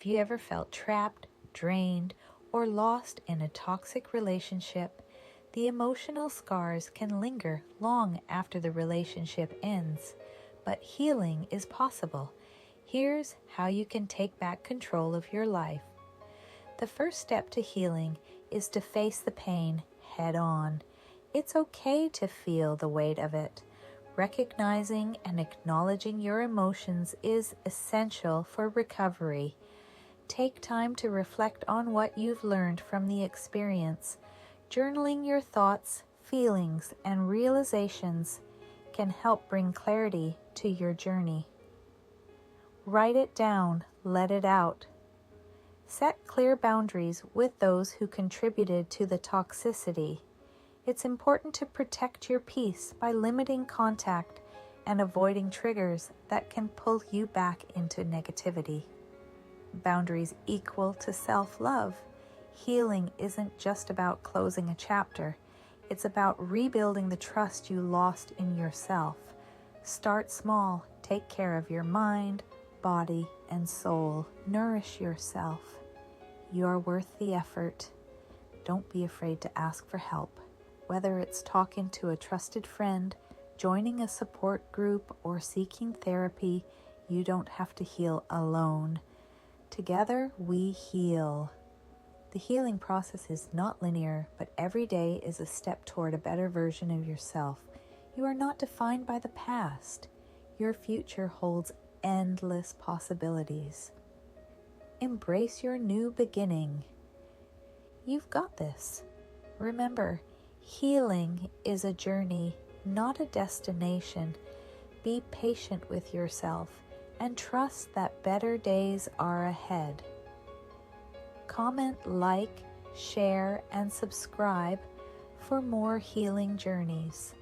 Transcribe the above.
Have you ever felt trapped, drained, or lost in a toxic relationship? The emotional scars can linger long after the relationship ends, but healing is possible. Here's how you can take back control of your life. The first step to healing is to face the pain head on. It's okay to feel the weight of it. Recognizing and acknowledging your emotions is essential for recovery. Take time to reflect on what you've learned from the experience. Journaling your thoughts, feelings, and realizations can help bring clarity to your journey. Write it down, let it out. Set clear boundaries with those who contributed to the toxicity. It's important to protect your peace by limiting contact and avoiding triggers that can pull you back into negativity. Boundaries equal to self-love. Healing isn't just about closing a chapter. It's about rebuilding the trust you lost in yourself. Start small. Take care of your mind, body, and soul. Nourish yourself. You are worth the effort. Don't be afraid to ask for help. Whether it's talking to a trusted friend, joining a support group, or seeking therapy, you don't have to heal alone. Together, we heal. The healing process is not linear, but every day is a step toward a better version of yourself. You are not defined by the past. Your future holds endless possibilities. Embrace your new beginning. You've got this. Remember, healing is a journey, not a destination. Be patient with yourself and trust that better days are ahead. Comment, like, share, and subscribe for more healing journeys.